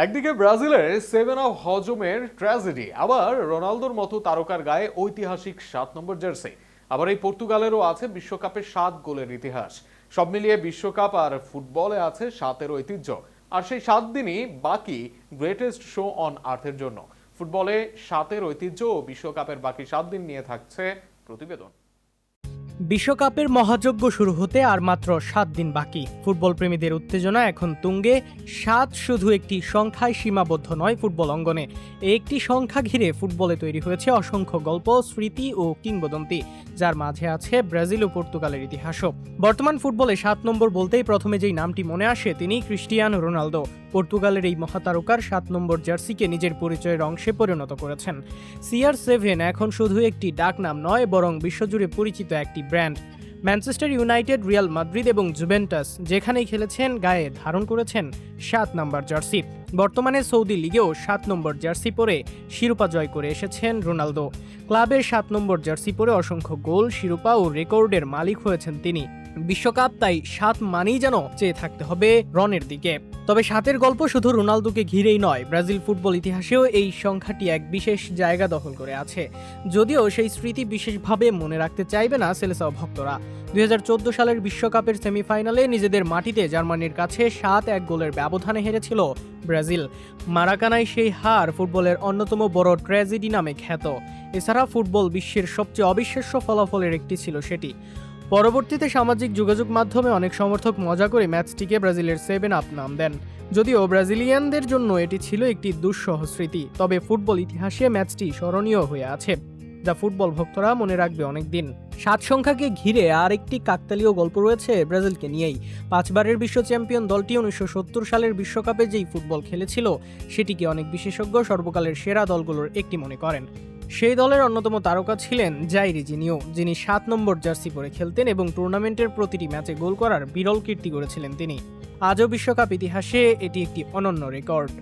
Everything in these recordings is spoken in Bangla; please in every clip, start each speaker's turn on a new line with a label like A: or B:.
A: একদিকে ব্রাজিলের সেভেন অফ হজমের ট্র্যাজেডি, আবার রোনালদোর মতো তারকার গায়ে ঐতিহাসিক 7 নম্বর জার্সি। আবার এই পর্তুগালেরও আছে বিশ্বকাপে 7 গোলের ইতিহাস। সব মিলিয়ে বিশ্বকাপ আর ফুটবলে আছে 7-এর ঐতিহ্য। আর সেই 7 দিনই বাকি গ্রেটেস্ট শো অন আর্থের জন্য। ফুটবলে 7-এর ঐতিহ্য ও বিশ্বকাপের বাকি 7 দিন নিয়ে থাকছে প্রতিবেদন।
B: বিশ্বকাপের মহাযজ্ঞ শুরু হতে আর মাত্র 7 দিন বাকি। ফুটবল প্রেমীদের উত্তেজনা এখন তুঙ্গে। 7 শুধু একটি সংখ্যায় সীমাবদ্ধ নয় ফুটবল অঙ্গনে। একটি সংখ্যা ঘিরে ফুটবলে তৈরি হয়েছে অসংখ্য গল্প, স্মৃতি ও কিংবদন্তি, যার মাঝে আছে ব্রাজিল ও পর্তুগালের ইতিহাসও। বর্তমান ফুটবলে 7 নম্বর বলতেই প্রথমে যেই নামটি মনে আসে তিনি ক্রিস্টিয়ানো রোনালদো। পর্তুগালের এই মহাতারকার 7 নম্বর জার্সিকে নিজের পরিচয়ের অংশে পরিণত করেছেন। CR7 এখন শুধু একটি ডাকনাম নয়, বরং বিশ্বজুড়ে পরিচিত একটি brand. Manchester United, Real Madrid এবং জুভেন্টাস যেখানেই খেলেছেন গায়ে ধারণ করেছেন 7 নম্বর জার্সি। বর্তমানে সৌদি লিগেও 7 নম্বর জার্সি পরে শিরোপা জয় করে এসেছেন রোনালদো। ক্লাবের 7 নম্বর জার্সি পরে অসংখ্য গোল, শিরোপা ও রেকর্ডের মালিক হয়েছেন তিনি। বিশ্বকাপ তাই 7 মানেই যেন চেয়ে থাকতে হবে রনের দিকে। তবে 7-এর গল্প শুধু রোনালদোকে ঘিরেই নয়, ব্রাজিল ফুটবল ইতিহাসেও এই সংখ্যাটি এক বিশেষ জায়গা দখল করে আছে। যদিও সেই স্মৃতি বিশেষভাবে মনে রাখতে চাইবে না সেলেসাও ভক্তরা। 2014 সালের বিশ্বকাপের সেমিফাইনালে নিজেদের মাটিতে জার্মানির কাছে 7-1 গোলের ব্যবধানে হেরেছিল ব্রাজিল। মারাকানায় সেই হার ফুটবলের অন্যতম বড় ট্র্যাজেডি নামে খ্যাত। এছাড়া ফুটবল বিশ্বের সবচেয়ে অবিশ্বাস্য ফলাফলের একটি ছিল সেটি। পরবর্তীতে সামাজিক যোগাযোগ মাধ্যমে অনেক সমর্থক মজা করে ম্যাচটিকে ব্রাজিলের 7 আপ নাম দেন। যদিও ব্রাজিলিয়ানদের জন্য এটি ছিল একটি দুঃসহ স্মৃতি, তবে ফুটবল ইতিহাসে ম্যাচটি স্মরণীয় হয়ে আছে, যা ফুটবল ভক্তরা মনে রাখবে অনেকদিন। 7 সংখ্যাকে ঘিরে আর একটি কাকতালীয় গল্প রয়েছে ব্রাজিলকে নিয়েই। 5 বারের বিশ্ব চ্যাম্পিয়ন দলটি 1970 সালের বিশ্বকাপে যেই ফুটবল খেলেছিল সেটিকে অনেক বিশেষজ্ঞ সর্বকালের সেরা দলগুলোর একটি মনে করেন। সেই দলের অন্যতম তারকা ছিলেন জাইরি জিনিও, যিনি 7 নম্বর জার্সি পরে খেলতেন এবং টুর্নামেন্টের প্রতিটি ম্যাচে গোল করার বিরল কীর্তি করেছিলেন তিনি। আজও বিশ্বকাপ ইতিহাসে এটি একটি অনন্য record.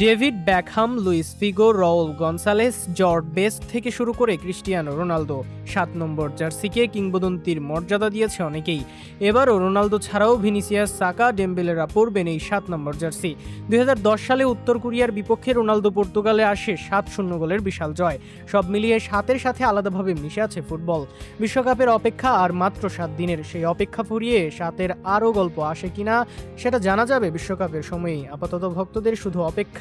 B: David Beckham, Luis Figo, Raul Gonzalez, George Best থেকে শুরু করে ক্রিস্টিয়ানো রোনালদো 7 নম্বর জার্সিকে কিংবদন্তির মর্যাদা দিয়েছে অনেকেই। এবারও রোনালদো ছাড়াও ভিনিসিয়াস, সাকা, ডেম্বেলেরা পরবেন এই 7 নম্বর জার্সি। 2010 সালে উত্তর কোরিয়ার বিপক্ষে রোনালদো পর্তুগালে আসে 7-0 গোলের বিশাল জয়। সব মিলিয়ে 7-এর সাথে আলাদাভাবে মিশে আছে ফুটবল। বিশ্বকাপের অপেক্ষা আর মাত্র 7 দিনের। সেই অপেক্ষা ফুরিয়ে 7-এর আরও গল্প আসে কিনা সেটা জানা যাবে বিশ্বকাপের সময়ই। আপাতত ভক্তদের শুধু অপেক্ষা